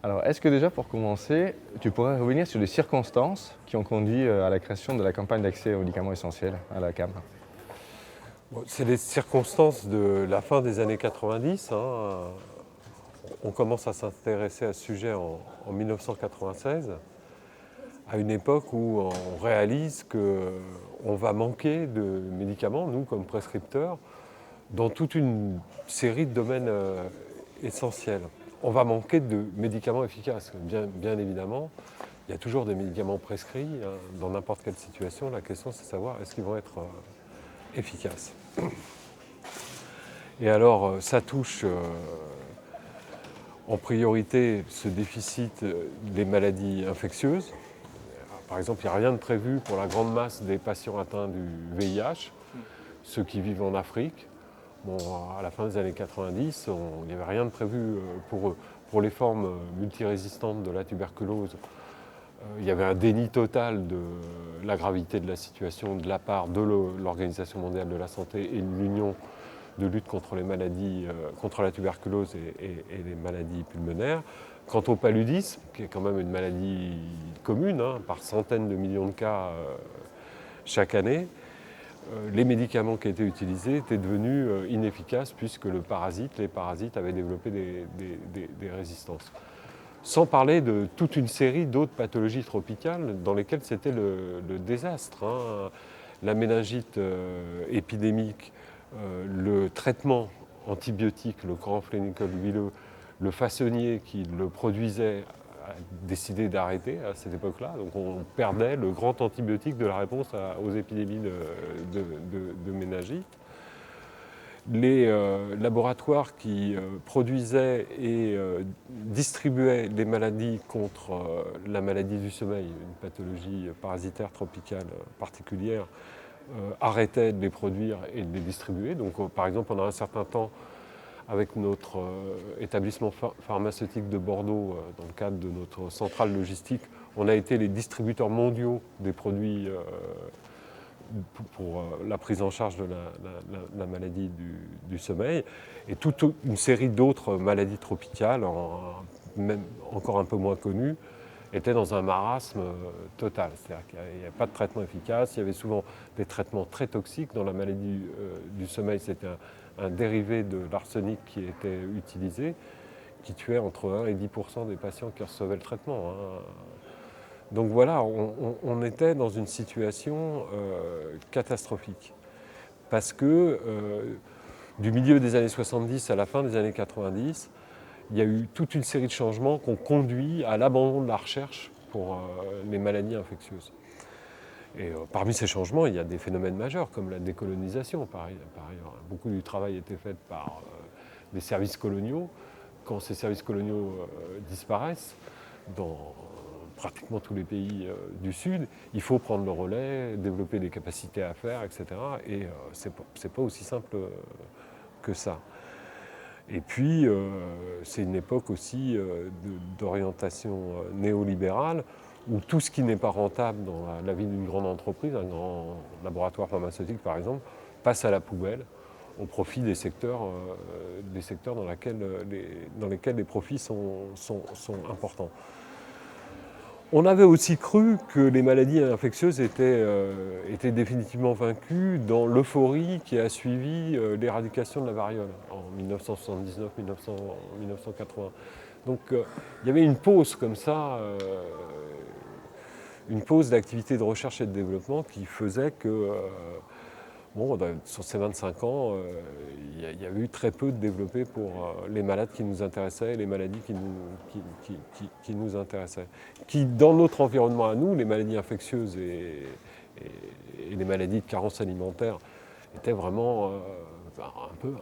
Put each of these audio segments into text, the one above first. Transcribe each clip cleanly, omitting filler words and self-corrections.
Alors, est-ce que déjà, pour commencer, tu pourrais revenir sur les circonstances qui ont conduit à la création de la campagne d'accès aux médicaments essentiels à la CAM? Bon, c'est les circonstances de la fin des années 90. On commence à s'intéresser à ce sujet en 1996, à une époque où on réalise qu'on va manquer de médicaments, nous comme prescripteurs, dans toute une série de domaines essentiels. On va manquer de médicaments efficaces, bien évidemment. Il y a toujours des médicaments prescrits, hein, dans n'importe quelle situation. La question, c'est de savoir est-ce qu'ils vont être efficaces. Et alors, ça touche en priorité ce déficit des maladies infectieuses. Par exemple, il n'y a rien de prévu pour la grande masse des patients atteints du VIH, ceux qui vivent en Afrique. Bon, à la fin des années 90, il n'y avait rien de prévu pour eux. Pour les formes multirésistantes de la tuberculose, il y avait un déni total de la gravité de la situation de la part de l'Organisation mondiale de la santé et de l'Union de lutte contre les maladies, contre la tuberculose et les maladies pulmonaires. Quant au paludisme, qui est quand même une maladie commune, hein, par centaines de millions de cas chaque année, les médicaments qui étaient utilisés étaient devenus inefficaces puisque les parasites avaient développé des résistances. Sans parler de toute une série d'autres pathologies tropicales dans lesquelles c'était le désastre, hein. La méningite épidémique, le traitement antibiotique, le chloramphénicol huileux, le façonnier qui le produisait a décidé d'arrêter à cette époque-là. Donc on perdait le grand antibiotique de la réponse aux épidémies de méningite. Les laboratoires qui produisaient et distribuaient les maladies contre la maladie du sommeil, une pathologie parasitaire tropicale particulière, arrêtaient de les produire et de les distribuer. Donc par exemple, pendant un certain temps, avec notre établissement pharmaceutique de Bordeaux, dans le cadre de notre centrale logistique, on a été les distributeurs mondiaux des produits pour la prise en charge de la maladie du sommeil, et toute une série d'autres maladies tropicales, même encore un peu moins connues, étaient dans un marasme total. C'est-à-dire qu'il n'y avait pas de traitement efficace, il y avait souvent des traitements très toxiques. Dans la maladie du sommeil, c'était un dérivé de l'arsenic qui était utilisé, qui tuait entre 1 et 10% des patients qui recevaient le traitement, hein. Donc voilà, on était dans une situation catastrophique. Parce que du milieu des années 70 à la fin des années 90, il y a eu toute une série de changements qui ont conduit à l'abandon de la recherche pour les maladies infectieuses. Et parmi ces changements, il y a des phénomènes majeurs, comme la décolonisation, par ailleurs. Beaucoup du travail a été fait par les services coloniaux. Quand ces services coloniaux disparaissent, dans pratiquement tous les pays du Sud, il faut prendre le relais, développer des capacités à faire, etc. Et c'est pas aussi simple que ça. Et puis, c'est une époque aussi d'orientation néolibérale, où tout ce qui n'est pas rentable dans la vie d'une grande entreprise, un grand laboratoire pharmaceutique par exemple, passe à la poubelle au profit des secteurs dans lesquels les profits sont importants. On avait aussi cru que les maladies infectieuses étaient définitivement vaincues dans l'euphorie qui a suivi l'éradication de la variole en 1979-1980. Donc il y avait une pause comme ça, une pause d'activité de recherche et de développement qui faisait que, sur ces 25 ans, il y a eu très peu de développé pour les malades qui nous intéressaient et les maladies qui nous intéressaient. Qui, dans notre environnement à nous, les maladies infectieuses et les maladies de carence alimentaire, étaient vraiment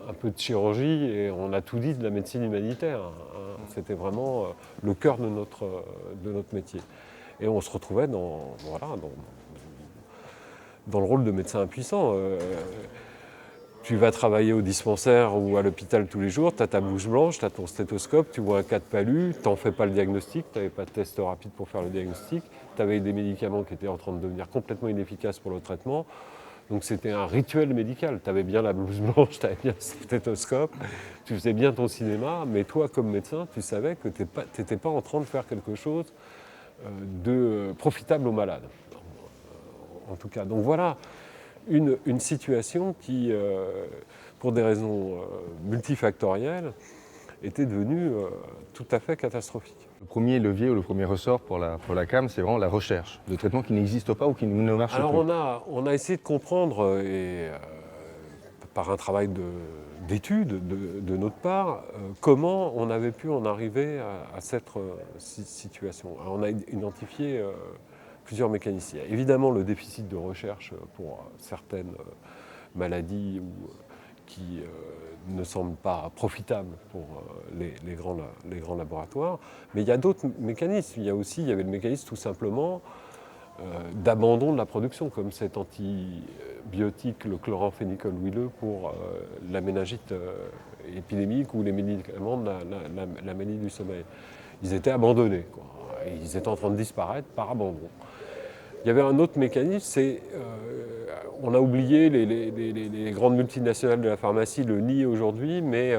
un peu de chirurgie, et on a tout dit de la médecine humanitaire, hein. C'était vraiment le cœur de notre métier. Et on se retrouvait dans le rôle de médecin impuissant. Tu vas travailler au dispensaire ou à l'hôpital tous les jours, tu as ta bouche blanche, tu as ton stéthoscope, tu vois un cas de palu, tu n'en fais pas le diagnostic, tu n'avais pas de test rapide pour faire le diagnostic, tu avais des médicaments qui étaient en train de devenir complètement inefficaces pour le traitement, Donc c'était un rituel médical. Tu avais bien la blouse blanche, tu avais bien le stéthoscope, tu faisais bien ton cinéma, mais toi, comme médecin, tu savais que tu n'étais pas en train de faire quelque chose de profitable aux malades. En tout cas. Donc voilà une situation qui, pour des raisons multifactorielles, était devenue tout à fait catastrophique. Le premier levier ou le premier ressort pour la CAM, c'est vraiment la recherche de traitements qui n'existent pas ou qui ne marchent Alors plus. on a essayé de comprendre, par un travail d'étude de notre part, comment on avait pu en arriver à cette situation. Alors on a identifié plusieurs mécanismes. Il y a évidemment le déficit de recherche pour certaines maladies qui ne semblent pas profitables pour les grands laboratoires. Mais il y a d'autres mécanismes. Il y avait le mécanisme tout simplement d'abandon de la production, comme cet antibiotique, le chloramphénicol huileux, pour la méningite épidémique ou les médicaments de la maladie du sommeil. Ils étaient abandonnés, quoi. Ils étaient en train de disparaître par abandon. Il y avait un autre mécanisme, c'est on a oublié les grandes multinationales de la pharmacie le nient aujourd'hui, mais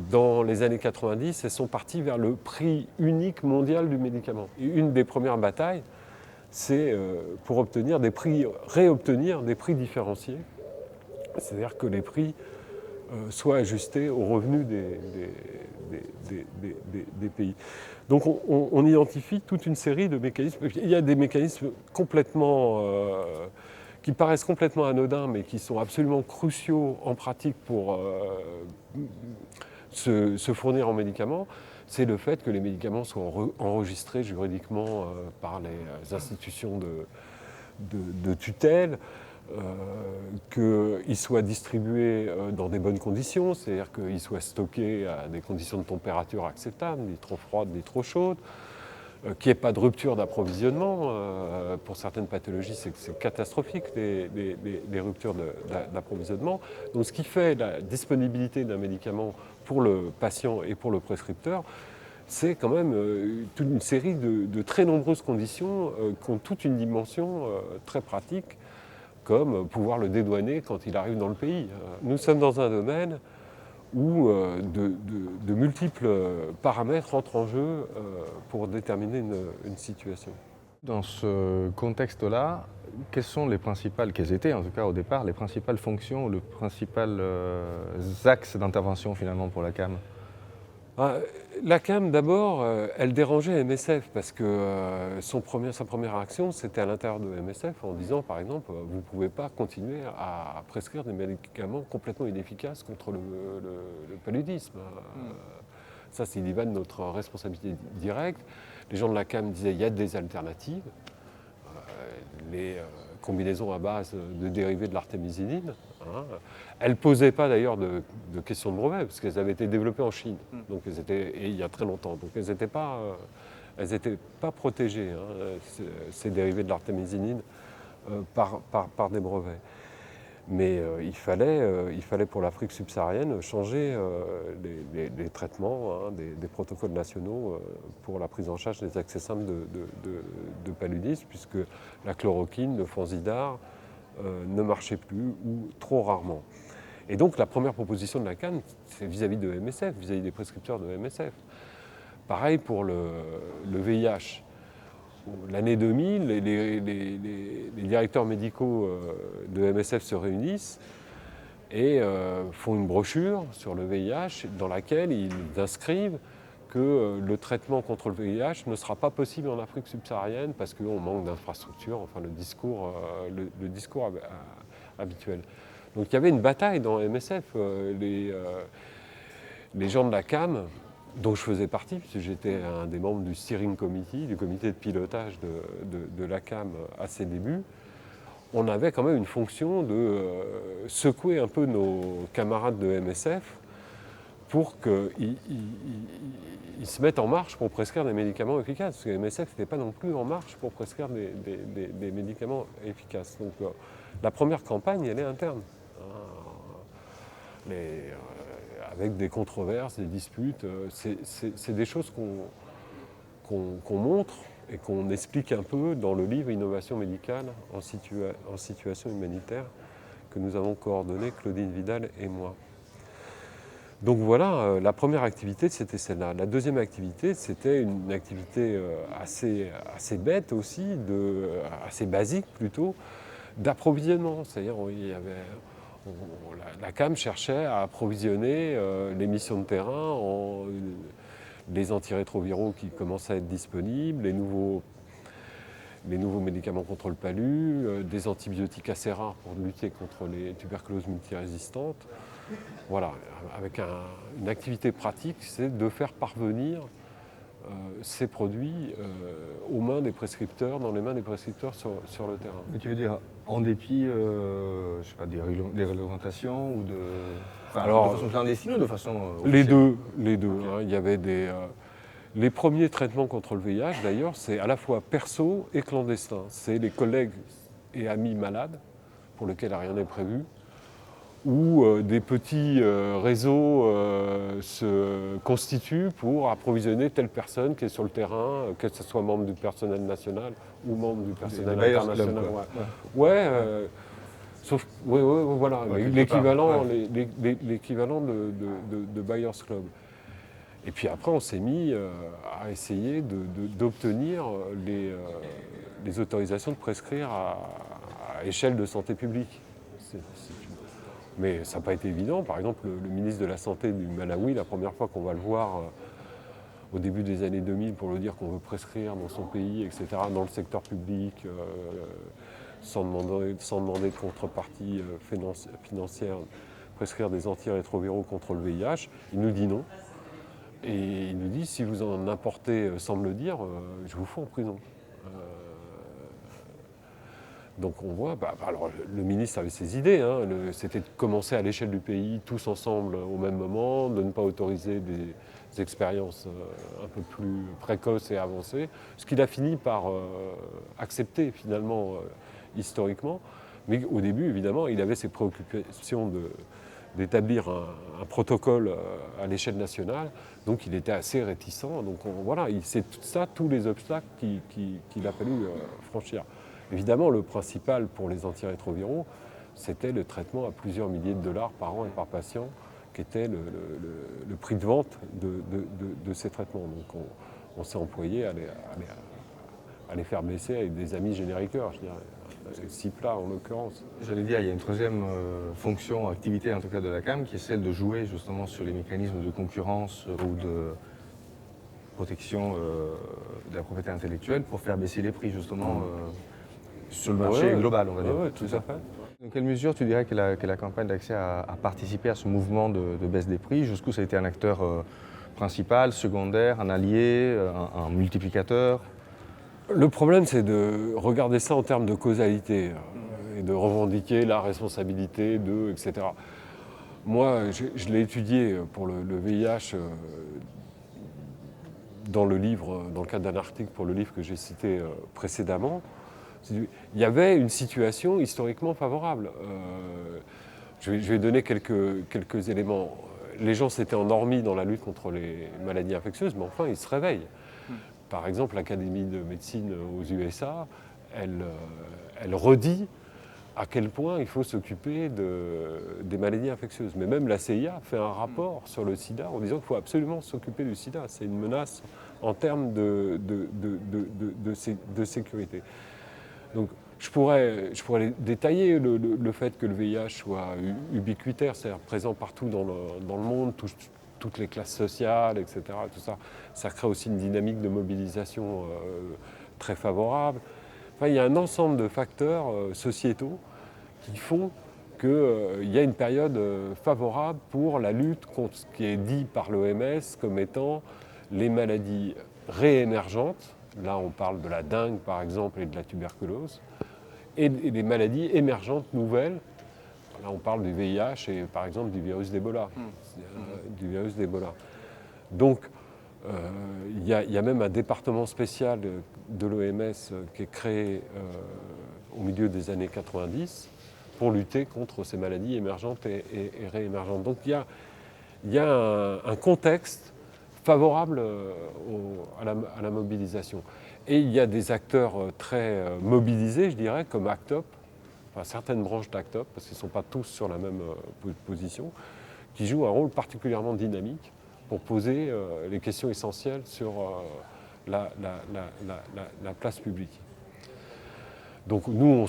dans les années 90, elles sont parties vers le prix unique mondial du médicament. Et une des premières batailles, c'est pour réobtenir des prix différenciés, c'est-à-dire que les prix soient ajustés aux revenus des pays. Donc on identifie toute une série de mécanismes. Il y a des mécanismes qui paraissent complètement anodins, mais qui sont absolument cruciaux en pratique pour se fournir en médicaments. C'est le fait que les médicaments soient enregistrés juridiquement par les institutions de tutelle, qu'ils soient distribués dans des bonnes conditions, c'est-à-dire qu'ils soient stockés à des conditions de température acceptables, ni trop froides, ni trop chaudes, qu'il n'y ait pas de rupture d'approvisionnement. Pour certaines pathologies, c'est catastrophique, les ruptures d'approvisionnement. Donc ce qui fait la disponibilité d'un médicament pour le patient et pour le prescripteur, c'est quand même toute une série de très nombreuses conditions qui ont toute une dimension très pratique, comme pouvoir le dédouaner quand il arrive dans le pays. Nous sommes dans un domaine où de multiples paramètres entrent en jeu pour déterminer une situation. Dans ce contexte-là, quelles étaient en tout cas au départ les principales fonctions, les principaux axes d'intervention finalement pour la CAM? La CAM, d'abord, elle dérangeait MSF parce que sa première action, c'était à l'intérieur de MSF en disant, par exemple, vous ne pouvez pas continuer à prescrire des médicaments complètement inefficaces contre le paludisme. Ça, c'est y va de notre responsabilité directe. Les gens de la CAM disaient, il y a des alternatives. Les combinaisons à base de dérivés de l'artémisinine. Elles ne posaient pas d'ailleurs de questions de brevet, parce qu'elles avaient été développées en Chine, donc et il y a très longtemps. Donc elles n'étaient pas protégées, ces dérivés de l'artémisinine, par des brevets. Mais il fallait pour l'Afrique subsaharienne changer les traitements, des protocoles nationaux pour la prise en charge des accès simples de paludisme, puisque la chloroquine, le Fansidar ne marchait plus ou trop rarement. Et donc la première proposition de la CAN, c'est vis-à-vis de MSF, vis-à-vis des prescripteurs de MSF. Pareil pour le VIH. L'année 2000, les directeurs médicaux de MSF se réunissent et font une brochure sur le VIH dans laquelle ils inscrivent que le traitement contre le VIH ne sera pas possible en Afrique subsaharienne parce qu'on manque d'infrastructures, enfin le discours habituel. Donc il y avait une bataille dans MSF. Les gens de la CAM, dont je faisais partie, puisque j'étais un des membres du steering committee, du comité de pilotage de la CAM à ses débuts, on avait quand même une fonction de secouer un peu nos camarades de MSF pour qu'ils se mettent en marche pour prescrire des médicaments efficaces. Parce que MSF n'était pas non plus en marche pour prescrire des médicaments efficaces. Donc la première campagne, elle est interne. Avec des controverses, des disputes, c'est des choses qu'on montre et qu'on explique un peu dans le livre Innovation médicale en situation humanitaire que nous avons coordonné, Claudine Vidal et moi. Donc voilà, la première activité, c'était celle-là. La deuxième activité, c'était une activité assez bête aussi, assez basique plutôt, d'approvisionnement. C'est-à-dire, la CAM cherchait à approvisionner les missions de terrain en les antirétroviraux qui commençaient à être disponibles, les nouveaux médicaments contre le palu, des antibiotiques assez rares pour lutter contre les tuberculoses multirésistantes. Voilà, avec une activité pratique, c'est de faire parvenir ces produits aux mains des prescripteurs, dans les mains des prescripteurs sur le terrain. Mais tu veux dire, en dépit je sais pas, des réglementations ou de... Enfin, de façon clandestine ou de façon... les deux. Hein. Il y avait les premiers traitements contre le VIH, d'ailleurs, c'est à la fois perso et clandestin. C'est les collègues et amis malades, pour lesquels rien n'est prévu, où des petits réseaux se constituent pour approvisionner telle personne qui est sur le terrain, que ce soit membre du personnel national ou membre du personnel international. Sauf, voilà, l'équivalent de Buyers Club. Et puis après, on s'est mis à essayer d'obtenir les autorisations de prescrire à échelle de santé publique. Mais ça n'a pas été évident. Par exemple, le ministre de la Santé du Malawi, la première fois qu'on va le voir au début des années 2000 pour lui dire qu'on veut prescrire dans son pays, etc., dans le secteur public, sans demander de contrepartie financière, prescrire des antirétroviraux contre le VIH, il nous dit non. Et il nous dit, si vous en importez sans me le dire, je vous fous en prison. Donc on voit, alors le ministre avait ses idées, hein, c'était de commencer à l'échelle du pays, tous ensemble au même moment, de ne pas autoriser des expériences un peu plus précoces et avancées, ce qu'il a fini par accepter finalement historiquement. Mais au début, évidemment, il avait ses préoccupations d'établir un protocole à l'échelle nationale, donc il était assez réticent. Donc voilà, c'est tout ça, tous les obstacles qu'il a fallu franchir. Évidemment, le principal pour les antirétroviraux, c'était le traitement à plusieurs milliers de dollars par an et par patient, qui était le prix de vente de ces traitements. Donc on s'est employé à les faire baisser avec des amis génériqueurs, je dirais. CIPLA en l'occurrence. J'allais dire, il y a une troisième fonction, activité en tout cas de la CAM, qui est celle de jouer justement sur les mécanismes de concurrence ou de protection de la propriété intellectuelle pour faire baisser les prix justement sur le marché global, on va dire. Oui, tout à fait. Dans quelle mesure tu dirais que la campagne d'accès a participé à ce mouvement de baisse des prix? Jusqu'où ça a été un acteur principal, secondaire, un allié, un multiplicateur? Le problème, c'est de regarder ça en termes de causalité et de revendiquer la responsabilité d'eux, etc. Moi, je l'ai étudié pour le VIH dans le livre, dans le cadre d'un article pour le livre que j'ai cité précédemment. Il y avait une situation historiquement favorable. Je vais donner quelques éléments. Les gens s'étaient endormis dans la lutte contre les maladies infectieuses, mais enfin, ils se réveillent. Par exemple, l'Académie de médecine aux USA, elle redit à quel point il faut s'occuper des maladies infectieuses. Mais même la CIA fait un rapport sur le sida en disant qu'il faut absolument s'occuper du sida. C'est une menace en termes de sécurité. Donc je pourrais détailler le fait que le VIH soit ubiquitaire, c'est-à-dire présent partout dans le monde, toutes les classes sociales, etc. Tout ça, ça crée aussi une dynamique de mobilisation très favorable. Enfin, il y a un ensemble de facteurs sociétaux qui font qu'il y a une période favorable pour la lutte contre ce qui est dit par l'OMS comme étant les maladies réémergentes. Là, on parle de la dengue, par exemple, et de la tuberculose, et des maladies émergentes nouvelles. Là, on parle du VIH et, par exemple, du virus d'Ebola. Donc, il y a même un département spécial de l'OMS qui est créé au milieu des années 90 pour lutter contre ces maladies émergentes et réémergentes. Donc, il y a un contexte favorable à la mobilisation. Et il y a des acteurs très mobilisés, je dirais, comme ACTOP, enfin certaines branches d'ACTOP, parce qu'ils ne sont pas tous sur la même position, qui jouent un rôle particulièrement dynamique pour poser les questions essentielles sur la place publique. Donc nous,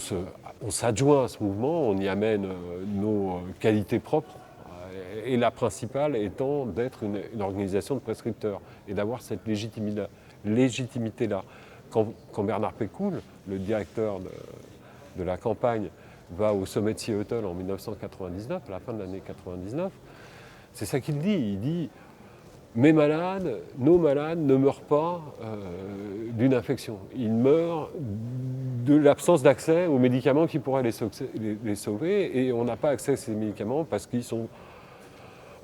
on s'adjoint à ce mouvement, on y amène nos qualités propres, et la principale étant d'être une organisation de prescripteurs et d'avoir cette légitimité-là. Quand Bernard Pécoul, le directeur de la campagne, va au sommet de Seattle en 1999, à la fin de l'année 99, c'est ça qu'il dit. Il dit « nos malades ne meurent pas d'une infection. Ils meurent de l'absence d'accès aux médicaments qui pourraient les sauver et on n'a pas accès à ces médicaments parce qu'ils sont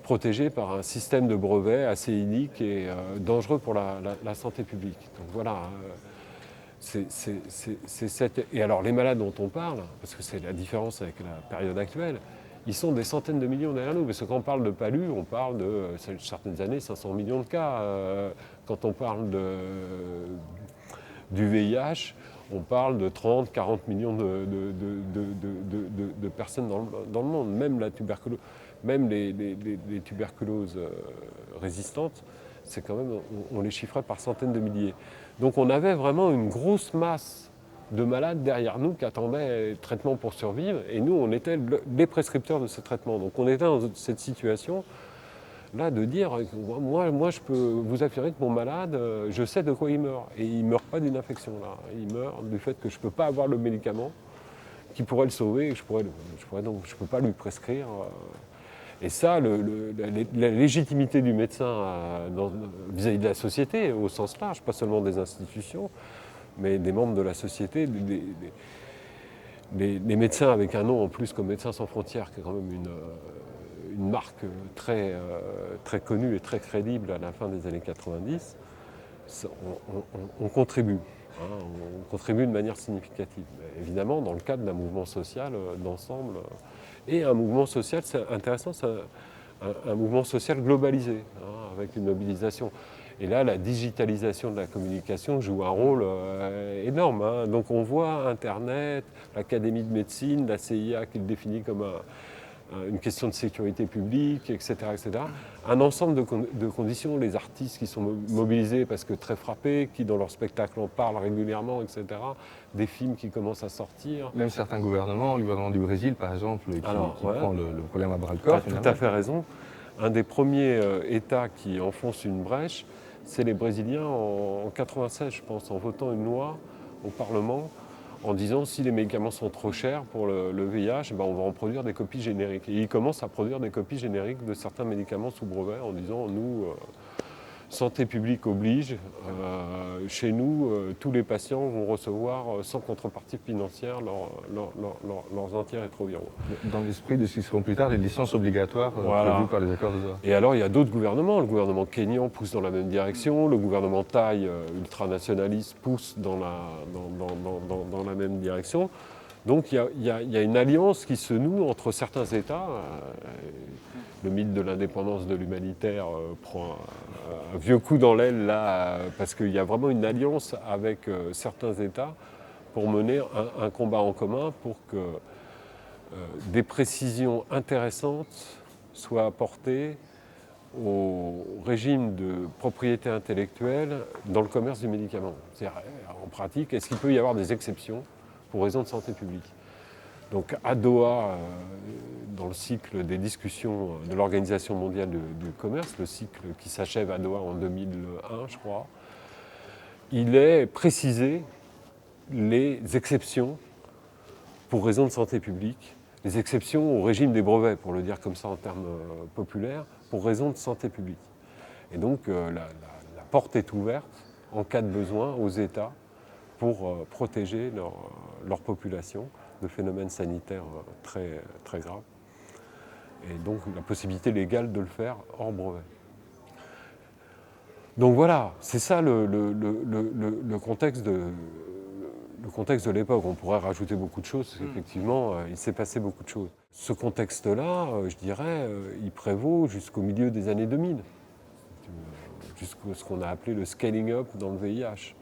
protégés par un système de brevets assez inique et dangereux pour la santé publique. » Donc voilà, et alors les malades dont on parle, parce que c'est la différence avec la période actuelle, ils sont des centaines de millions derrière nous. Parce que quand on parle de palu, on parle de certaines années 500 millions de cas. Quand on parle du VIH, on parle de 30, 40 millions de personnes dans le monde. Même la tuberculose, même les tuberculoses résistantes, c'est quand même, on les chiffrait par centaines de milliers. Donc on avait vraiment une grosse masse de malades derrière nous qui attendaient traitement pour survivre, et nous, on était les prescripteurs de ce traitement. Donc on était dans cette situation-là de dire, moi je peux vous affirmer que mon malade, je sais de quoi il meurt, et il ne meurt pas d'une infection, là. Il meurt du fait que je ne peux pas avoir le médicament qui pourrait le sauver, et je ne peux pas lui prescrire. Et ça, la légitimité du médecin vis-à-vis de la société, au sens large, pas seulement des institutions, mais des membres de la société, les médecins avec un nom en plus comme Médecins sans frontières, qui est quand même une marque très, très connue et très crédible à la fin des années 90, on contribue. On contribue de manière significative. Mais évidemment, dans le cadre d'un mouvement social d'ensemble, et un mouvement social, c'est intéressant, c'est un mouvement social globalisé, avec une mobilisation. Et là, la digitalisation de la communication joue un rôle énorme. Donc on voit Internet, l'Académie de médecine, la CIA qui le définit comme une question de sécurité publique, etc. etc. Un ensemble de conditions, les artistes qui sont mobilisés parce que très frappés, qui dans leur spectacle en parlent régulièrement, etc. Des films qui commencent à sortir. Même certains gouvernements, le gouvernement du Brésil par exemple, qui prend le problème à bras-le-corps. Tu as tout à fait raison. Un des premiers États qui enfonce une brèche, c'est les Brésiliens en 96, je pense, en votant une loi au Parlement en disant si les médicaments sont trop chers pour le VIH, on va en produire des copies génériques. Et ils commencent à produire des copies génériques de certains médicaments sous brevet en disant nous, santé publique oblige, chez nous, tous les patients vont recevoir sans contrepartie financière leurs antirétroviraux. Dans l'esprit de ce qui seront plus tard les licences obligatoires prévues par les accords de Doha. Et alors il y a d'autres gouvernements, le gouvernement kényan pousse dans la même direction, le gouvernement thaï ultranationaliste pousse dans la même direction. Donc il y a une alliance qui se noue entre certains États. Le mythe de l'indépendance de l'humanitaire prend un vieux coup dans l'aile là, parce qu'il y a vraiment une alliance avec certains États pour mener un combat en commun pour que des précisions intéressantes soient apportées au régime de propriété intellectuelle dans le commerce du médicament. C'est-à-dire, en pratique, est-ce qu'il peut y avoir des exceptions pour raisons de santé publique ? Donc à Doha, dans le cycle des discussions de l'Organisation mondiale du commerce, le cycle qui s'achève à Doha en 2001, je crois, il est précisé les exceptions pour raisons de santé publique, les exceptions au régime des brevets, pour le dire comme ça en termes populaires, pour raisons de santé publique. Et donc la porte est ouverte en cas de besoin aux États pour protéger leur population de phénomènes sanitaires très, très graves. Et donc la possibilité légale de le faire hors brevet. Donc voilà, c'est ça le contexte de l'époque. On pourrait rajouter beaucoup de choses, parce qu'effectivement, il s'est passé beaucoup de choses. Ce contexte-là, je dirais, il prévaut jusqu'au milieu des années 2000. jusqu'à ce qu'on a appelé le scaling up dans le VIH.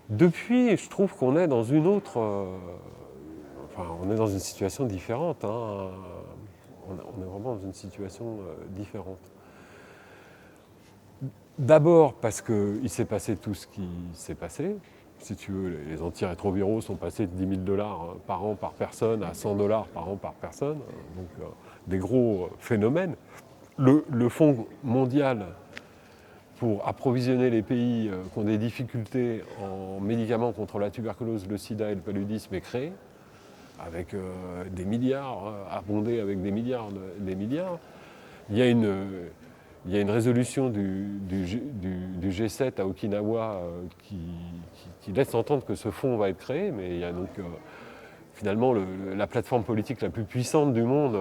Depuis, je trouve qu'on est dans une autre... on est dans une situation différente. Hein. On est vraiment dans une situation différente. D'abord parce qu'il s'est passé tout ce qui s'est passé. Si tu veux, les antirétroviraux sont passés de 10 000 $ par an par personne à 100 $ par an par personne. Donc des gros phénomènes. Le Fonds mondial pour approvisionner les pays qui ont des difficultés en médicaments contre la tuberculose, le sida et le paludisme est créé, avec des milliards, abondé avec des milliards. Il y a une résolution du G7 à Okinawa qui laisse entendre que ce fonds va être créé, mais il y a donc finalement la plateforme politique la plus puissante du monde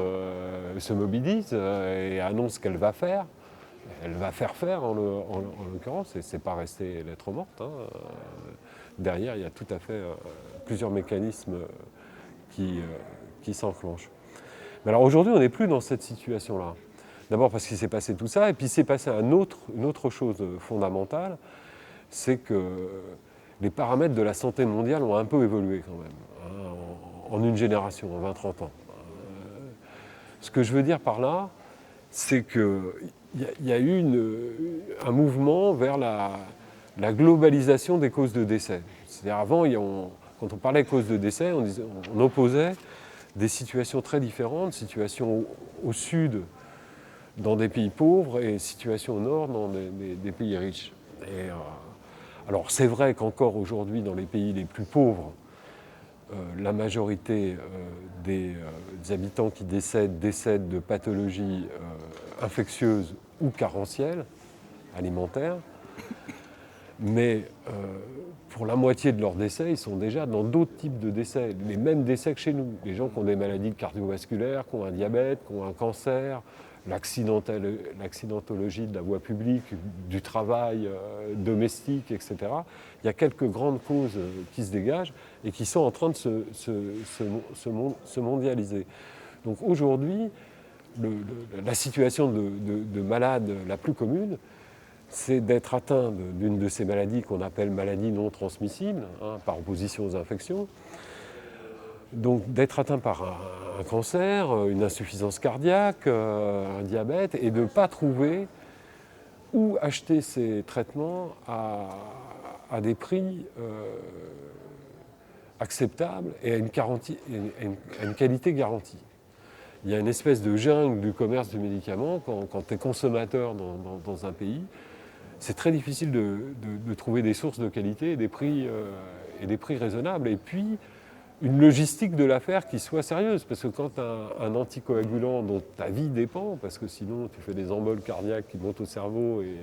se mobilise et annonce qu'elle va faire. Elle va faire en l'occurrence, et c'est pas resté lettre morte. Hein. Derrière, il y a tout à fait plusieurs mécanismes qui s'enclenchent. Mais alors aujourd'hui, on n'est plus dans cette situation-là. D'abord parce qu'il s'est passé tout ça, et puis il s'est passé une autre chose fondamentale, c'est que les paramètres de la santé mondiale ont un peu évolué quand même, hein, en une génération, en 20-30 ans. Ce que je veux dire par là, c'est qu'il y a eu un mouvement vers la globalisation des causes de décès. C'est-à-dire avant, quand on parlait de causes de décès, on opposait des situations très différentes, situations au sud dans des pays pauvres et situations au nord dans des pays riches. Alors c'est vrai qu'encore aujourd'hui, dans les pays les plus pauvres, la majorité des habitants qui décèdent de pathologies infectieuses ou carentielles alimentaires, mais pour la moitié de leurs décès, ils sont déjà dans d'autres types de décès, les mêmes décès que chez nous. Les gens qui ont des maladies cardiovasculaires, qui ont un diabète, qui ont un cancer, l'accidentologie de la voie publique, du travail domestique, etc. Il y a quelques grandes causes qui se dégagent et qui sont en train de se mondialiser. Donc aujourd'hui, la situation de malade la plus commune, c'est d'être atteint d'une de ces maladies qu'on appelle maladies non transmissibles, hein, par opposition aux infections. Donc d'être atteint par un cancer, une insuffisance cardiaque, un diabète, et de ne pas trouver où acheter ces traitements à des prix acceptables et à une qualité garantie. Il y a une espèce de jungle du commerce du médicament. Quand tu es consommateur dans un pays, c'est très difficile de trouver des sources de qualité et des prix raisonnables. Et puis, une logistique de l'affaire qui soit sérieuse, parce que quand tu as un anticoagulant dont ta vie dépend, parce que sinon tu fais des emboles cardiaques qui montent au cerveau et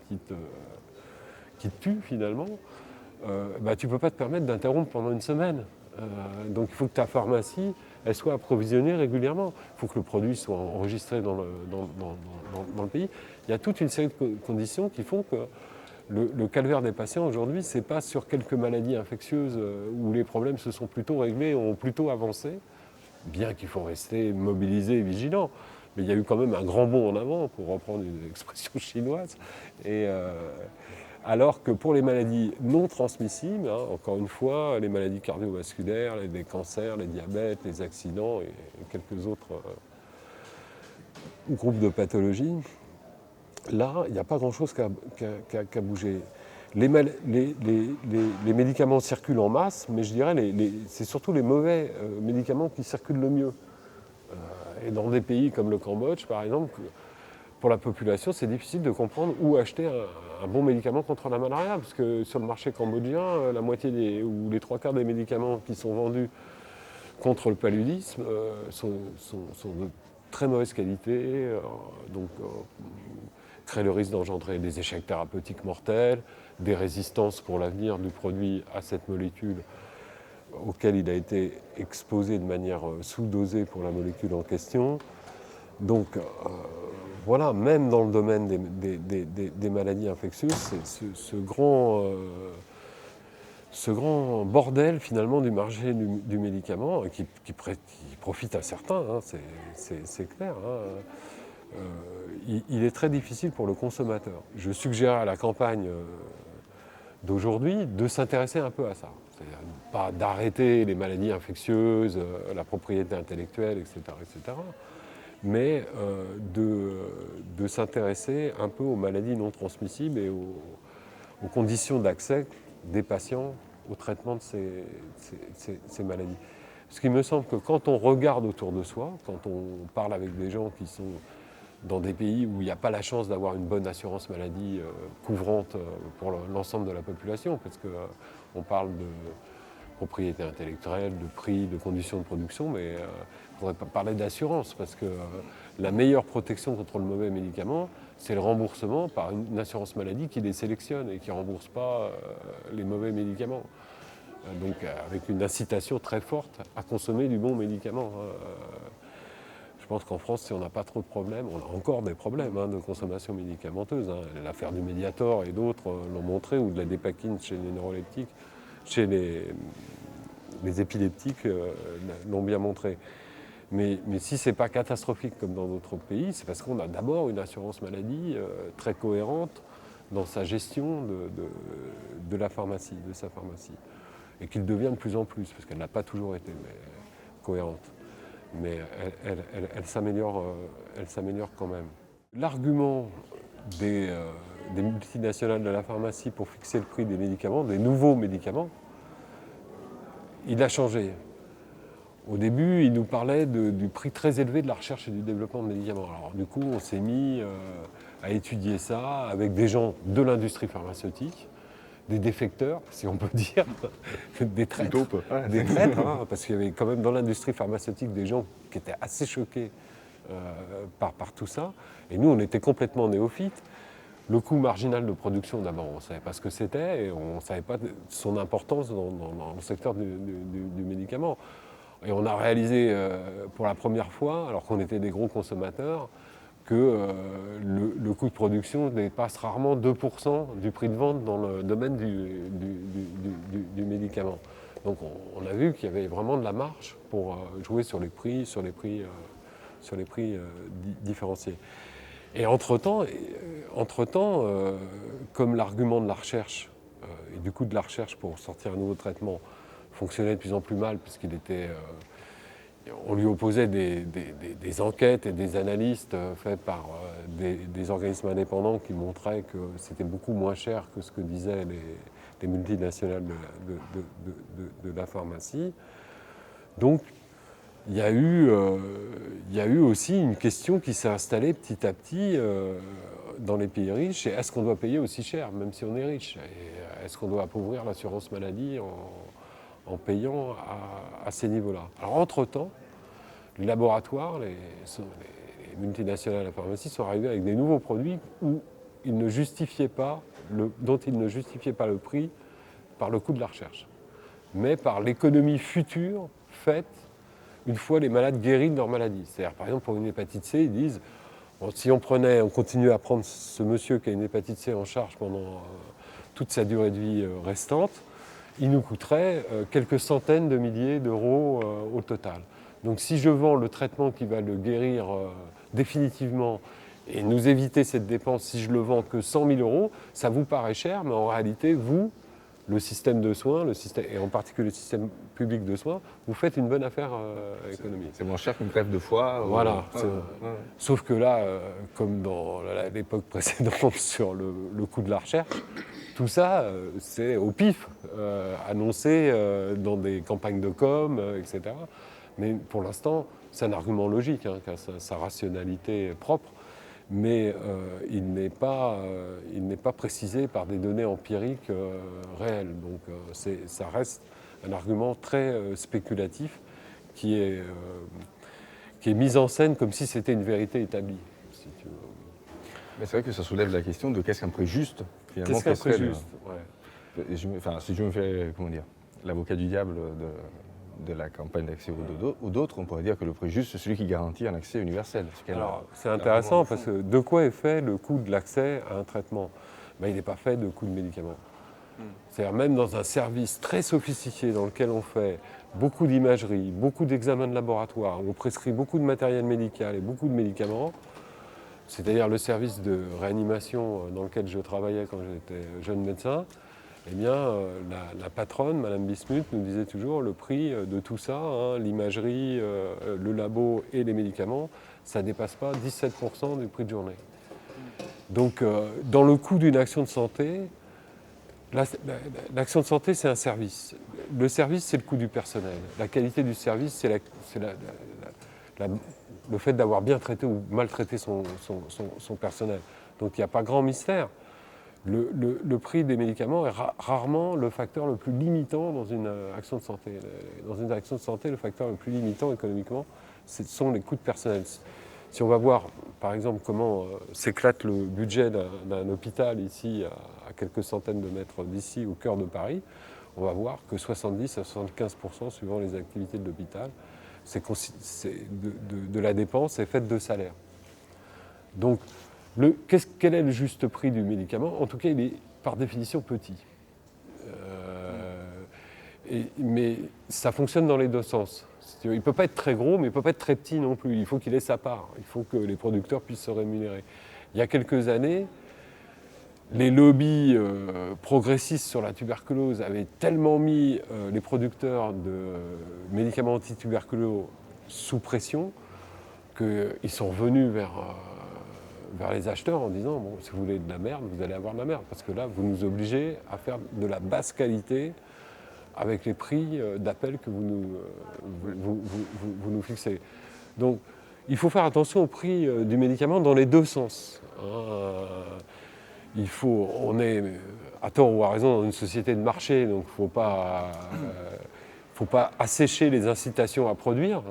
qui te tuent finalement, tu ne peux pas te permettre d'interrompre pendant une semaine. Donc il faut que ta pharmacie elle soit approvisionnée régulièrement. Il faut que le produit soit enregistré dans le pays. Il y a toute une série de conditions qui font que le calvaire des patients aujourd'hui, ce n'est pas sur quelques maladies infectieuses où les problèmes se sont plutôt réglés, ont plutôt avancé, bien qu'il faut rester mobilisé et vigilant. Mais il y a eu quand même un grand bond en avant, pour reprendre une expression chinoise. Alors que pour les maladies non transmissibles, hein, encore une fois, les maladies cardiovasculaires, les cancers, les diabètes, les accidents et quelques autres groupes de pathologies, là, il n'y a pas grand-chose qu'à bouger. Les médicaments circulent en masse, mais je dirais c'est surtout les mauvais médicaments qui circulent le mieux. Et dans des pays comme le Cambodge, par exemple, pour la population, c'est difficile de comprendre où acheter un bon médicament contre la malaria, parce que sur le marché cambodgien, la moitié ou les 3/4 des médicaments qui sont vendus contre le paludisme sont de très mauvaise qualité, créent le risque d'engendrer des échecs thérapeutiques mortels, des résistances pour l'avenir du produit à cette molécule auquel il a été exposé de manière sous-dosée pour la molécule en question. Donc voilà, même dans le domaine des maladies infectieuses, c'est ce grand bordel finalement du marché du médicament qui profite à certains, hein, c'est clair. Hein. il est très difficile pour le consommateur. Je suggère à la campagne d'aujourd'hui de s'intéresser un peu à ça. C'est-à-dire pas d'arrêter les maladies infectieuses, la propriété intellectuelle, etc., mais de s'intéresser un peu aux maladies non transmissibles et aux conditions d'accès des patients au traitement de ces maladies. Parce qu'il me semble que quand on regarde autour de soi, quand on parle avec des gens qui sont dans des pays où il n'y a pas la chance d'avoir une bonne assurance maladie couvrante pour l'ensemble de la population, parce qu'on parle de propriété intellectuelle, de prix, de conditions de production, mais on ne pourrait pas parler d'assurance, parce que la meilleure protection contre le mauvais médicament, c'est le remboursement par une assurance maladie qui les sélectionne et qui ne rembourse pas les mauvais médicaments. Donc avec une incitation très forte à consommer du bon médicament. Je pense qu'en France, si on n'a pas trop de problèmes, on a encore des problèmes de consommation médicamenteuse. L'affaire du Mediator et d'autres l'ont montré, ou de la dépakine chez les neuroleptiques, chez les épileptiques l'ont bien montré. Mais si ce n'est pas catastrophique comme dans d'autres pays, c'est parce qu'on a d'abord une assurance maladie très cohérente dans sa gestion de la pharmacie, de sa pharmacie. Et qu'il devient de plus en plus, parce qu'elle n'a pas toujours été cohérente. Mais elle s'améliore quand même. L'argument des multinationales de la pharmacie pour fixer le prix des médicaments, des nouveaux médicaments, il a changé. Au début, il nous parlait du prix très élevé de la recherche et du développement de médicaments. Alors du coup, on s'est mis à étudier ça avec des gens de l'industrie pharmaceutique, des défecteurs, si on peut dire, des traîtres, parce qu'il y avait quand même dans l'industrie pharmaceutique des gens qui étaient assez choqués par tout ça. Et nous, on était complètement néophytes. Le coût marginal de production, d'abord, on ne savait pas ce que c'était et on ne savait pas son importance dans le secteur du médicament. Et on a réalisé pour la première fois, alors qu'on était des gros consommateurs, que le coût de production dépasse rarement 2% du prix de vente dans le domaine du médicament. Donc on a vu qu'il y avait vraiment de la marge pour jouer sur les prix différenciés. Et entre-temps, comme l'argument de la recherche et du coût de la recherche pour sortir un nouveau traitement fonctionnait de plus en plus mal, puisqu'il était... on lui opposait des enquêtes et des analystes faites par des organismes indépendants qui montraient que c'était beaucoup moins cher que ce que disaient les multinationales de la pharmacie. Donc il y a eu aussi une question qui s'est installée petit à petit dans les pays riches, c'est est-ce qu'on doit payer aussi cher, même si on est riche, et est-ce qu'on doit appauvrir l'assurance maladie en payant à ces niveaux-là. Alors entre-temps, les laboratoires, les multinationales de la pharmacie sont arrivés avec des nouveaux produits dont ils ne justifiaient pas le prix par le coût de la recherche, mais par l'économie future faite une fois les malades guéris de leur maladie. C'est-à-dire, par exemple, pour une hépatite C, ils disent, si on continuait à prendre ce monsieur qui a une hépatite C en charge pendant toute sa durée de vie restante, il nous coûterait quelques centaines de milliers d'euros au total. Donc si je vends le traitement qui va le guérir définitivement et nous éviter cette dépense, si je le vends que 100 000 euros, ça vous paraît cher, mais en réalité, vous, le système de soins, et en particulier le système public de soins, vous faites une bonne affaire économique. C'est moins cher qu'une greffe de foie. Voilà. Sauf que là, comme dans l'époque précédente sur le coût de la recherche, tout ça, c'est au pif, annoncé dans des campagnes de com, etc. Mais pour l'instant, c'est un argument logique, qui a sa rationalité propre, mais il n'est pas précisé par des données empiriques réelles. Donc ça reste un argument très spéculatif qui est mis en scène comme si c'était une vérité établie. Si tu veux. Mais c'est vrai que ça soulève la question de qu'est-ce qu'un prix juste, finalement. Qu'est-ce qu'un prix juste, si je me fais, l'avocat du diable de la campagne d'accès ou d'autres, on pourrait dire que le prix juste, c'est celui qui garantit un accès universel. Alors, c'est intéressant parce que de quoi est fait le coût de l'accès à un traitement ? Il n'est pas fait de coût de médicaments. C'est-à-dire même dans un service très sophistiqué dans lequel on fait beaucoup d'imagerie, beaucoup d'examens de laboratoire, on prescrit beaucoup de matériel médical et beaucoup de médicaments, c'est-à-dire le service de réanimation dans lequel je travaillais quand j'étais jeune médecin, eh bien, la patronne, Madame Bismuth, nous disait toujours le prix de tout ça, hein, l'imagerie, le labo et les médicaments, ça ne dépasse pas 17% du prix de journée. Donc, dans le coût d'une action de santé, l'action de santé, c'est un service. Le service, c'est le coût du personnel. La qualité du service, c'est le fait d'avoir bien traité ou mal traité son personnel. Donc, il n'y a pas grand mystère. Le prix des médicaments est rarement le facteur le plus limitant dans une action de santé. Dans une action de santé, le facteur le plus limitant économiquement, ce sont les coûts de personnel. Si on va voir, par exemple, comment s'éclate le budget d'un hôpital ici, à quelques centaines de mètres d'ici, au cœur de Paris, on va voir que 70 à 75%, suivant les activités de l'hôpital, de la dépense est faite de salaire. Donc, quel est le juste prix du médicament? En tout cas, il est par définition petit. Mais ça fonctionne dans les deux sens. Il ne peut pas être très gros, mais il ne peut pas être très petit non plus. Il faut qu'il ait sa part. Il faut que les producteurs puissent se rémunérer. Il y a quelques années, les lobbies progressistes sur la tuberculose avaient tellement mis les producteurs de médicaments antituberculeux sous pression qu'ils sont revenus vers les acheteurs en disant bon, si vous voulez de la merde, vous allez avoir de la merde, parce que là, vous nous obligez à faire de la basse qualité avec les prix d'appel que vous nous fixez. Donc, il faut faire attention au prix du médicament dans les deux sens. On est, à tort ou à raison, dans une société de marché, donc il ne faut pas assécher les incitations à produire.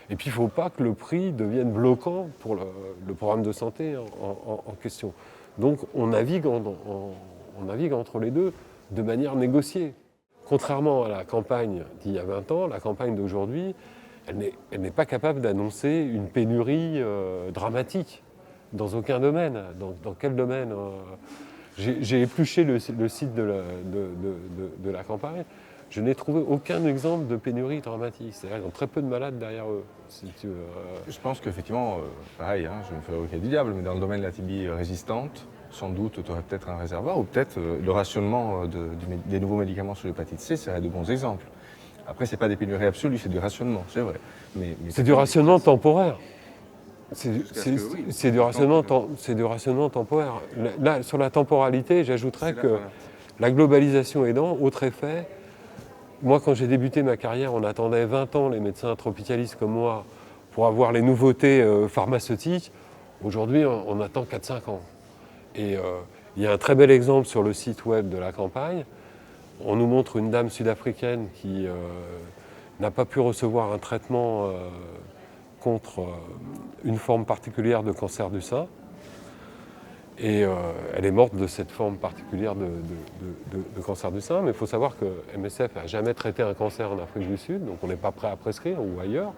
Et puis il ne faut pas que le prix devienne bloquant pour le programme de santé en question. Donc on navigue entre les deux de manière négociée. Contrairement à la campagne d'il y a 20 ans, la campagne d'aujourd'hui, elle n'est pas capable d'annoncer une pénurie dramatique dans aucun domaine. Dans quel domaine J'ai épluché le site de la campagne. Je n'ai trouvé aucun exemple de pénurie dramatique. C'est-à-dire qu'ils ont très peu de malades derrière eux. Si tu veux. Je pense qu'effectivement, pareil, je ne me fais l'avocat du diable, mais dans le domaine de la TB résistante, sans doute tu aurais peut-être un réservoir, ou peut-être le rationnement des nouveaux médicaments sur l'hépatite C serait de bons exemples. Après, ce n'est pas des pénuries absolues, c'est du rationnement, c'est vrai. Mais c'est du rationnement temporaire. C'est du rationnement temporaire. Là, sur la temporalité, j'ajouterais que la globalisation aidant, autre effet, moi, quand j'ai débuté ma carrière, on attendait 20 ans, les médecins tropicalistes comme moi, pour avoir les nouveautés pharmaceutiques. Aujourd'hui, on attend 4-5 ans. Et il y a un très bel exemple sur le site web de la campagne. On nous montre une dame sud-africaine qui n'a pas pu recevoir un traitement contre une forme particulière de cancer du sein. Et elle est morte de cette forme particulière de cancer du sein, mais il faut savoir que MSF n'a jamais traité un cancer en Afrique du Sud, donc on n'est pas prêt à prescrire, ou ailleurs,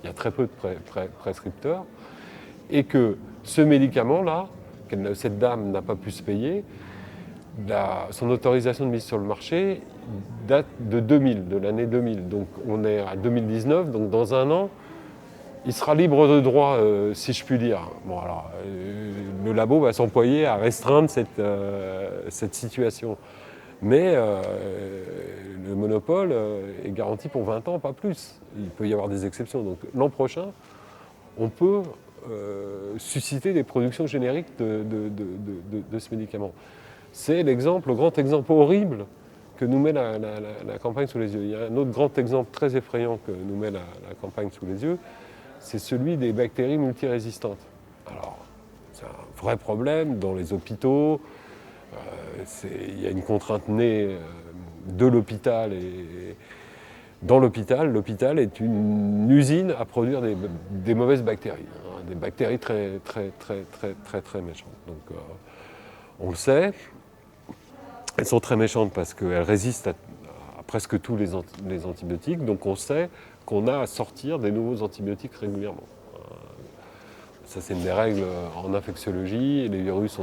il y a très peu de prescripteurs, et que ce médicament-là, cette dame n'a pas pu se payer, son autorisation de mise sur le marché date de 2000, de l'année 2000, donc on est à 2019, donc dans un an, il sera libre de droit, si je puis dire. Bon, alors, le labo va s'employer à restreindre cette situation. Mais le monopole est garanti pour 20 ans, pas plus. Il peut y avoir des exceptions. Donc l'an prochain, on peut susciter des productions génériques de ce médicament. C'est le grand exemple horrible que nous met la campagne sous les yeux. Il y a un autre grand exemple très effrayant que nous met la campagne sous les yeux, c'est celui des bactéries multirésistantes. Alors, c'est un vrai problème dans les hôpitaux. Il y a une contrainte née de l'hôpital. Et dans l'hôpital est une usine à produire des mauvaises bactéries. Des bactéries très, très, très, très, très, très méchantes. Donc, on le sait. Elles sont très méchantes parce qu'elles résistent à presque tous les antibiotiques. Donc, on sait qu'on a à sortir des nouveaux antibiotiques régulièrement. Ça, c'est une des règles en infectiologie. Les virus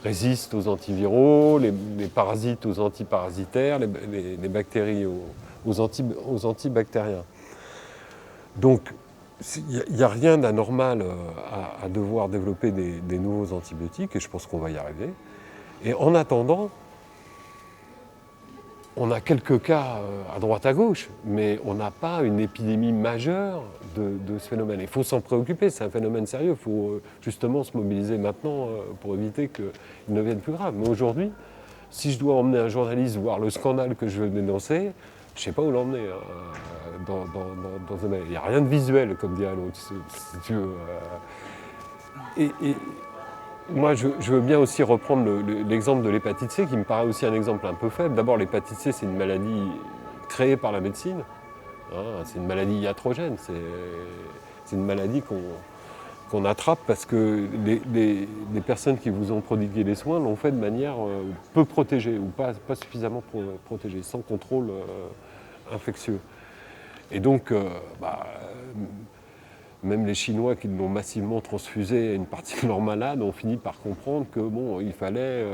résistent aux antiviraux, les parasites aux antiparasitaires, les bactéries aux antibactériens. Donc, Il n'y a rien d'anormal à devoir développer des nouveaux antibiotiques, et je pense qu'on va y arriver. Et en attendant, on a quelques cas à droite à gauche, mais on n'a pas une épidémie majeure de ce phénomène. Il faut s'en préoccuper, c'est un phénomène sérieux. Il faut justement se mobiliser maintenant pour éviter qu'il ne devienne plus grave. Mais aujourd'hui, si je dois emmener un journaliste voir le scandale que je veux dénoncer, je ne sais pas où l'emmener. Il n'y a rien de visuel, comme dirait l'autre, si tu veux. Et moi, je veux bien aussi reprendre l'exemple de l'hépatite C, qui me paraît aussi un exemple un peu faible. D'abord, l'hépatite C, c'est une maladie créée par la médecine. Hein, c'est une maladie iatrogène. C'est une maladie qu'on attrape parce que les personnes qui vous ont prodigué les soins l'ont fait de manière peu protégée ou pas suffisamment protégée, sans contrôle infectieux. Et donc, même les Chinois qui l'ont massivement transfusé à une partie de leurs malades ont fini par comprendre que il fallait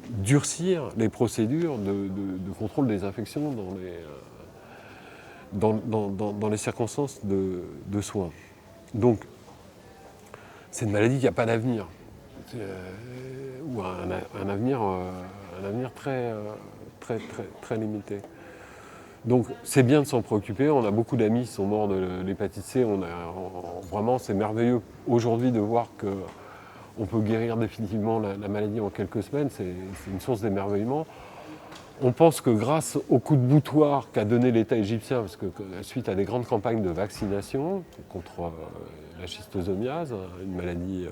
durcir les procédures de contrôle des infections dans les circonstances de soins. Donc, c'est une maladie qui n'a pas d'avenir, ou un avenir très limité. Donc c'est bien de s'en préoccuper, on a beaucoup d'amis qui sont morts de l'hépatite C, vraiment c'est merveilleux aujourd'hui de voir qu'on peut guérir définitivement la maladie en quelques semaines, c'est une source d'émerveillement. On pense que grâce au coup de boutoir qu'a donné l'État égyptien, parce que suite à des grandes campagnes de vaccination contre la schistosomiase, une maladie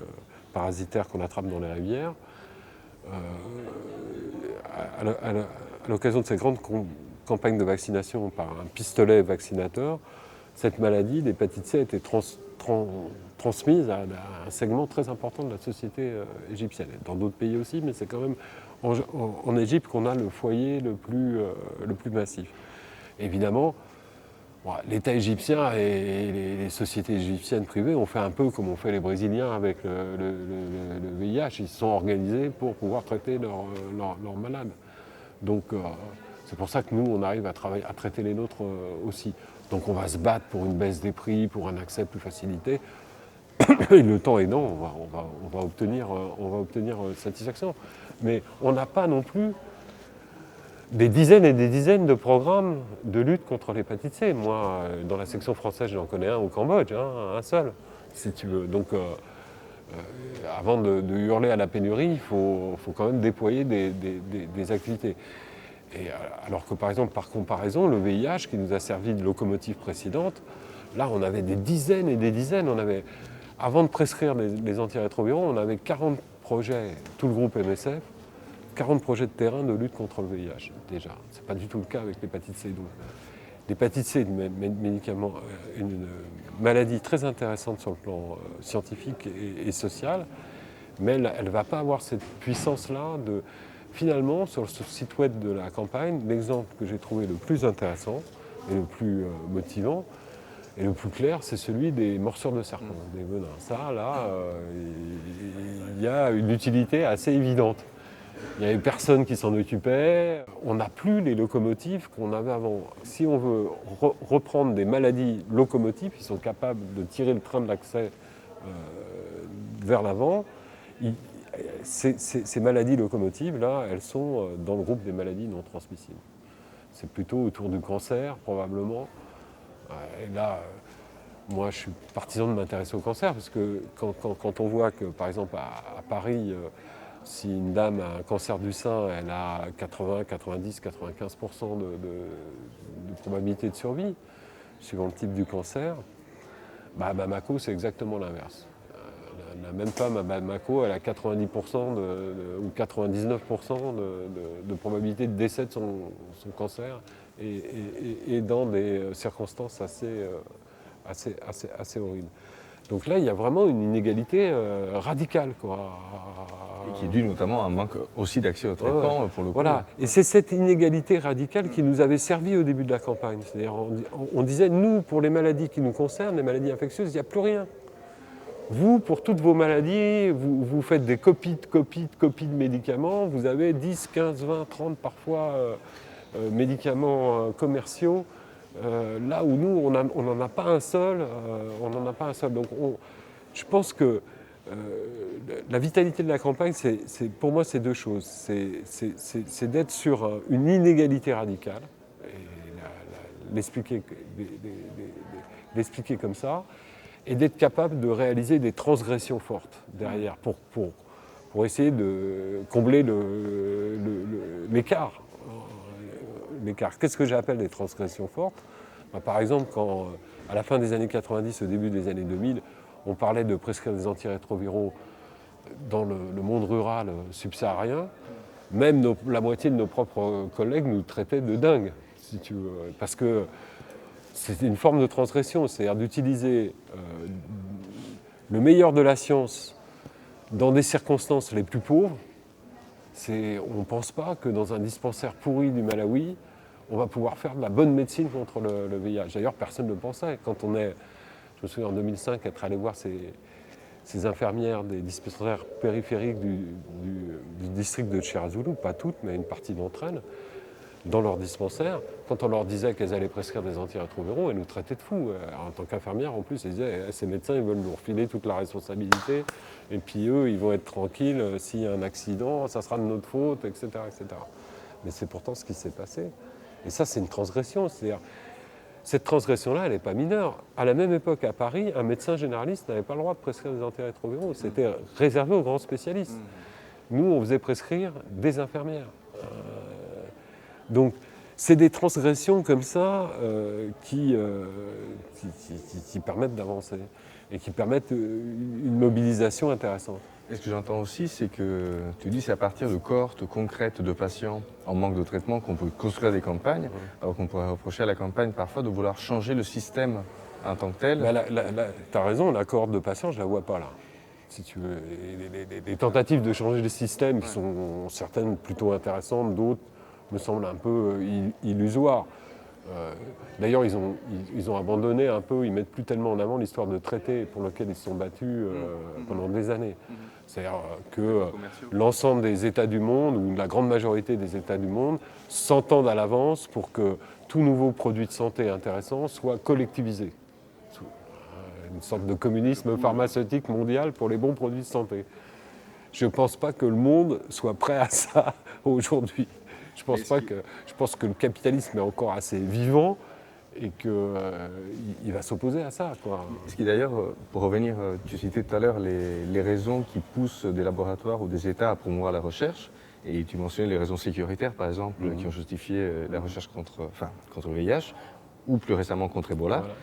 parasitaire qu'on attrape dans les rivières, à l'occasion de ces grandes campagne de vaccination par un pistolet vaccinateur, cette maladie, l'hépatite C, a été transmise à un segment très important de la société égyptienne. Dans d'autres pays aussi, mais c'est quand même en Égypte qu'on a le foyer le plus massif. Évidemment, l'État égyptien et les sociétés égyptiennes privées ont fait un peu comme ont fait les Brésiliens avec le VIH. Ils se sont organisés pour pouvoir traiter leurs malades. Donc, c'est pour ça que nous, on arrive à traiter les nôtres aussi. Donc on va se battre pour une baisse des prix, pour un accès plus facilité. Et le temps aidant, on va obtenir satisfaction. Mais on n'a pas non plus des dizaines et des dizaines de programmes de lutte contre l'hépatite C. Moi, dans la section française, j'en connais un au Cambodge, un seul, si tu veux. Donc, avant de hurler à la pénurie, il faut quand même déployer des activités. Et alors que par exemple, par comparaison, le VIH qui nous a servi de locomotive précédente, là on avait des dizaines et des dizaines. Avant de prescrire les antirétroviraux, on avait 40 projets, tout le groupe MSF, 40 projets de terrain de lutte contre le VIH déjà. Ce n'est pas du tout le cas avec l'hépatite C. Donc, l'hépatite C est une maladie très intéressante sur le plan scientifique et social, mais elle ne va pas avoir cette puissance-là de... Finalement, sur le site web de la campagne, l'exemple que j'ai trouvé le plus intéressant et le plus motivant et le plus clair, c'est celui des morsures de serpents, des venins. Ça, là, il y a une utilité assez évidente. Il n'y avait personne qui s'en occupait. On n'a plus les locomotives qu'on avait avant. Si on veut reprendre des maladies locomotives qui sont capables de tirer le train de l'accès vers l'avant, ces maladies locomotives-là, elles sont dans le groupe des maladies non transmissibles. C'est plutôt autour du cancer, probablement. Et là, moi, je suis partisan de m'intéresser au cancer, parce que quand on voit que, par exemple, à Paris, si une dame a un cancer du sein, elle a 80, 90, 95% de probabilité de survie, suivant le type du cancer, à Bamako, c'est exactement l'inverse. La même femme à Bamako, elle a 90% ou 99% de probabilité de décès de son cancer et dans des circonstances assez horribles. Donc là, il y a vraiment une inégalité radicale, quoi. Et qui est due notamment à un manque aussi d'accès au traitement, pour le coup. Voilà, et c'est cette inégalité radicale qui nous avait servi au début de la campagne. C'est-à-dire, on disait, nous, pour les maladies qui nous concernent, les maladies infectieuses, il n'y a plus rien. Vous, pour toutes vos maladies, vous faites des copies de médicaments, vous avez 10, 15, 20, 30 parfois médicaments commerciaux là où nous, on n'en a pas un seul. Donc je pense que la vitalité de la campagne, pour moi, c'est deux choses. C'est d'être sur une inégalité radicale, et l'expliquer comme ça, et d'être capable de réaliser des transgressions fortes derrière pour essayer de combler l'écart. Qu'est-ce que j'appelle des transgressions fortes ? Par exemple, quand à la fin des années 90, au début des années 2000, on parlait de prescrire des antirétroviraux dans le monde rural subsaharien, même la moitié de nos propres collègues nous traitaient de dingues, si tu veux, parce que c'est une forme de transgression, c'est-à-dire d'utiliser le meilleur de la science dans des circonstances les plus pauvres. On ne pense pas que dans un dispensaire pourri du Malawi, on va pouvoir faire de la bonne médecine contre le VIH. D'ailleurs, personne ne le pensait. Je me souviens en 2005, être allé voir ces infirmières des dispensaires périphériques du district de Chirezulu, pas toutes, mais une partie d'entre elles, dans leur dispensaire. Quand on leur disait qu'elles allaient prescrire des antirétroviraux, elles nous traitaient de fous. En tant qu'infirmière, en plus, elles disaient ces médecins, ils veulent nous refiler toute la responsabilité, et puis eux, ils vont être tranquilles. S'il y a un accident, ça sera de notre faute, etc. etc. Mais c'est pourtant ce qui s'est passé. Et ça, c'est une transgression. C'est-à-dire, cette transgression-là, elle n'est pas mineure. À la même époque, à Paris, un médecin généraliste n'avait pas le droit de prescrire des antirétroviraux. C'était réservé aux grands spécialistes. Nous, on faisait prescrire des infirmières. Donc, c'est des transgressions comme ça qui permettent d'avancer et qui permettent une mobilisation intéressante. Et ce que j'entends aussi, c'est que tu dis c'est à partir de cohortes concrètes de patients en manque de traitement qu'on peut construire des campagnes, alors qu'on pourrait reprocher à la campagne parfois de vouloir changer le système en tant que tel. Tu as raison, la cohorte de patients, je ne la vois pas là. Si tu veux, les tentatives de changer le système qui sont certaines plutôt intéressantes, d'autres me semblent un peu illusoires. D'ailleurs, ils ont abandonné un peu, ils ne mettent plus tellement en avant l'histoire de traités pour lequel ils se sont battus pendant des années. C'est-à-dire que l'ensemble des États du monde, ou la grande majorité des États du monde, s'entendent à l'avance pour que tout nouveau produit de santé intéressant soit collectivisé. Une sorte de communisme pharmaceutique mondial pour les bons produits de santé. Je ne pense pas que le monde soit prêt à ça aujourd'hui. Je pense que le capitalisme est encore assez vivant et qu'il va s'opposer à ça, quoi. Ce qui d'ailleurs, pour revenir, tu citais tout à l'heure les raisons qui poussent des laboratoires ou des États à promouvoir la recherche, et tu mentionnais les raisons sécuritaires, par exemple, qui ont justifié la recherche contre le VIH, ou plus récemment contre Ebola. Voilà.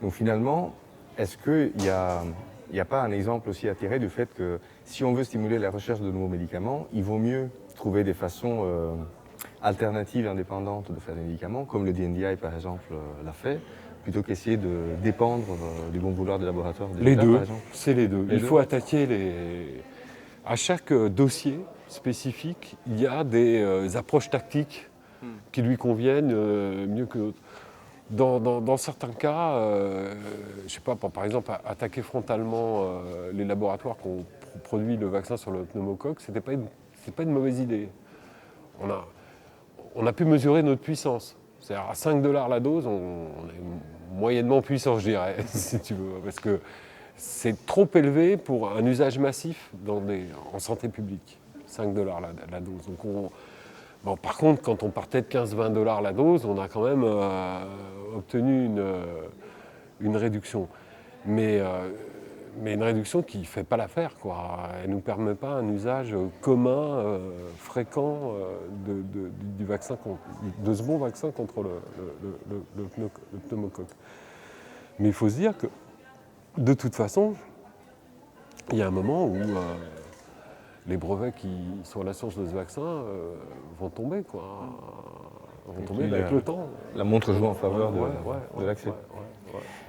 Donc finalement, est-ce qu'il n'y a pas un exemple aussi à tirer du fait que si on veut stimuler la recherche de nouveaux médicaments, il vaut mieux trouver des façons alternatives indépendantes de faire des médicaments, comme le DNDi par exemple l'a fait, plutôt qu'essayer de dépendre du bon vouloir des laboratoires des États, par exemple. C'est les deux. Il faut attaquer à chaque dossier spécifique, il y a des approches tactiques qui lui conviennent mieux que d'autres. Dans certains cas, je sais pas, par exemple, attaquer frontalement les laboratoires qui ont produit le vaccin sur le pneumocoque, c'est pas une mauvaise idée. On a pu mesurer notre puissance. C'est-à-dire à $5 la dose, on est moyennement puissant, je dirais, si tu veux, parce que c'est trop élevé pour un usage massif en santé publique. $5 la dose. Donc par contre, quand on partait de 15-20 $ la dose, on a quand même obtenu une réduction. Mais une réduction qui ne fait pas l'affaire, quoi. Elle ne nous permet pas un usage commun, fréquent du vaccin, de ce bon vaccin contre le pneumocoque. Mais il faut se dire que, de toute façon, il y a un moment où les brevets qui sont à la source de ce vaccin vont tomber, quoi. Vont tomber avec le temps. La montre joue en faveur de l'accès.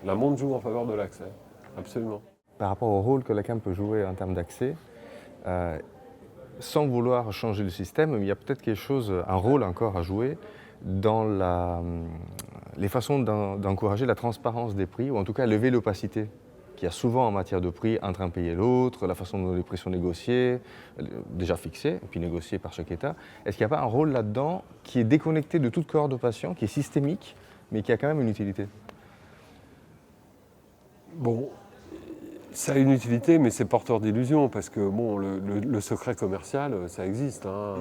La montre joue en faveur de l'accès, absolument. Par rapport au rôle que la CAM peut jouer en termes d'accès, sans vouloir changer le système, il y a peut-être un rôle encore à jouer dans les façons d'encourager la transparence des prix, ou en tout cas lever l'opacité qu'il y a souvent en matière de prix entre un pays et l'autre, la façon dont les prix sont négociés, déjà fixés, et puis négociés par chaque État. Est-ce qu'il n'y a pas un rôle là-dedans qui est déconnecté de toute cohorte de patients, qui est systémique, mais qui a quand même une utilité. Bon, ça a une utilité, mais c'est porteur d'illusions, parce que bon, le secret commercial, ça existe. Hein.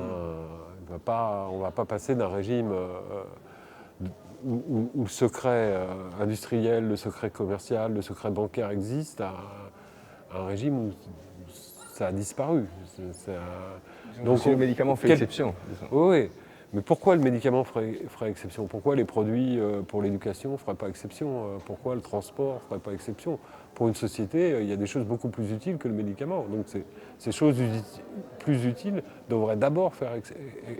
On ne va pas passer d'un régime où le secret industriel, le secret commercial, le secret bancaire existe, à un régime où ça a disparu. Donc le médicament fait exception. Oui, mais pourquoi le médicament ferait exception? Pourquoi les produits pour l'éducation ne feraient pas exception? Pourquoi le transport ne ferait pas exception? Pour une société, il y a des choses beaucoup plus utiles que le médicament. Donc ces choses plus utiles devraient d'abord faire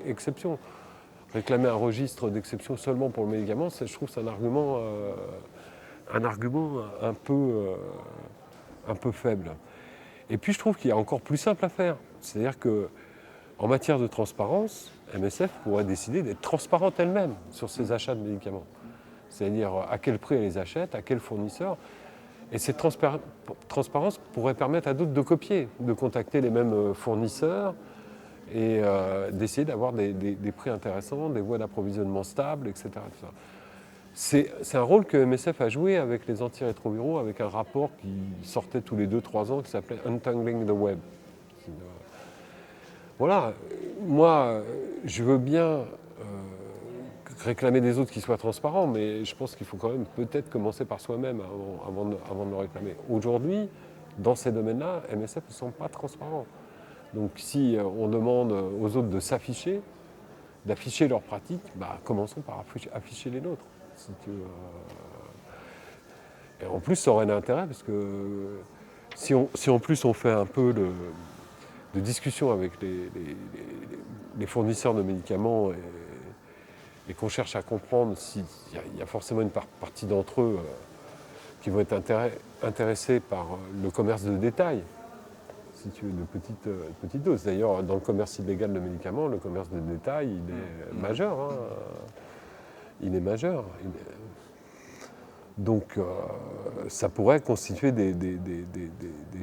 exception. Réclamer un registre d'exception seulement pour le médicament, je trouve que c'est un argument un peu faible. Et puis je trouve qu'il y a encore plus simple à faire. C'est-à-dire qu'en matière de transparence, MSF pourrait décider d'être transparente elle-même sur ses achats de médicaments. C'est-à-dire à quel prix elle les achète, à quel fournisseur. Et cette transparence pourrait permettre à d'autres de copier, de contacter les mêmes fournisseurs et d'essayer d'avoir des prix intéressants, des voies d'approvisionnement stables, etc. C'est un rôle que MSF a joué avec les antirétroviraux, avec un rapport qui sortait tous les 2-3 ans qui s'appelait Untangling the Web. Voilà, moi je veux bien réclamer des autres qui soient transparents, mais je pense qu'il faut quand même peut-être commencer par soi-même avant de le réclamer. Aujourd'hui, dans ces domaines-là, MSF ne sont pas transparents. Donc si on demande aux autres de s'afficher, d'afficher leurs pratiques, commençons par afficher les nôtres. Si tu veux. Et en plus, ça aurait un intérêt, parce que si en plus on fait un peu de discussion avec les fournisseurs de médicaments et qu'on cherche à comprendre s'il y a forcément une partie d'entre eux qui vont être intéressés par le commerce de détail, si tu veux, de petites doses. D'ailleurs, dans le commerce illégal de médicaments, le commerce de détail, il est majeur. Hein. Il est majeur. Donc, ça pourrait constituer des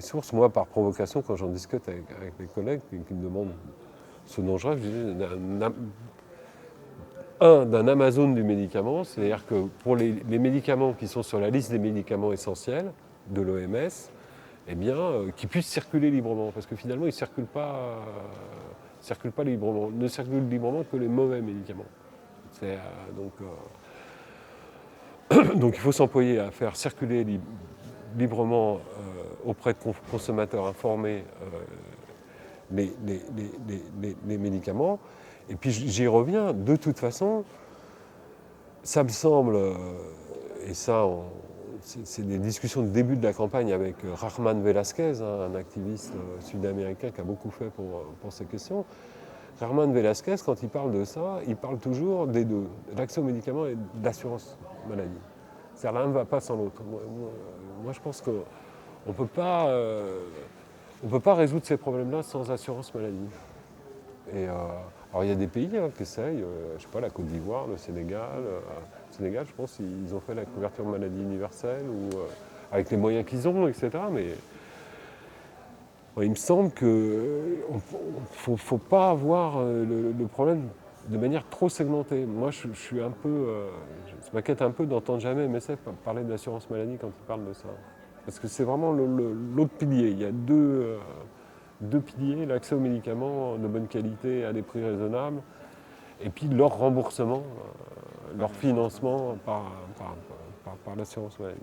sources. Moi, par provocation, quand j'en discute avec mes collègues qui me demandent ce dont je rêve, je dis d'un Amazon du médicament, c'est-à-dire que pour les médicaments qui sont sur la liste des médicaments essentiels de l'OMS, eh bien, qu'ils puissent circuler librement, parce que finalement, ils ne circulent pas librement. Ne circulent librement que les mauvais médicaments. Donc il faut s'employer à faire circuler librement auprès de consommateurs informés les médicaments. Et puis j'y reviens, de toute façon, ça me semble, et ça, c'est des discussions de début de la campagne avec Rahman Velasquez, un activiste sud-américain qui a beaucoup fait pour ces questions. Rahman Velasquez, quand il parle de ça, il parle toujours des deux, de l'accès aux médicaments et de l'assurance maladie. C'est-à-dire l'un ne va pas sans l'autre. Moi, je pense qu'on ne peut pas résoudre ces problèmes-là sans assurance maladie. Et, alors il y a des pays qui essayent, je ne sais pas, la Côte d'Ivoire, le Sénégal. Le Sénégal, je pense qu'ils ont fait la couverture maladie universelle, avec les moyens qu'ils ont, etc. Mais il me semble qu'il ne faut pas avoir le problème de manière trop segmentée. Moi, je suis un peu... je m'inquiète un peu d'entendre jamais MSF parler de l'assurance maladie quand il parle de ça. Parce que c'est vraiment l'autre pilier. Il y a deux piliers, l'accès aux médicaments de bonne qualité à des prix raisonnables, et puis leur remboursement, leur financement par l'assurance maladie.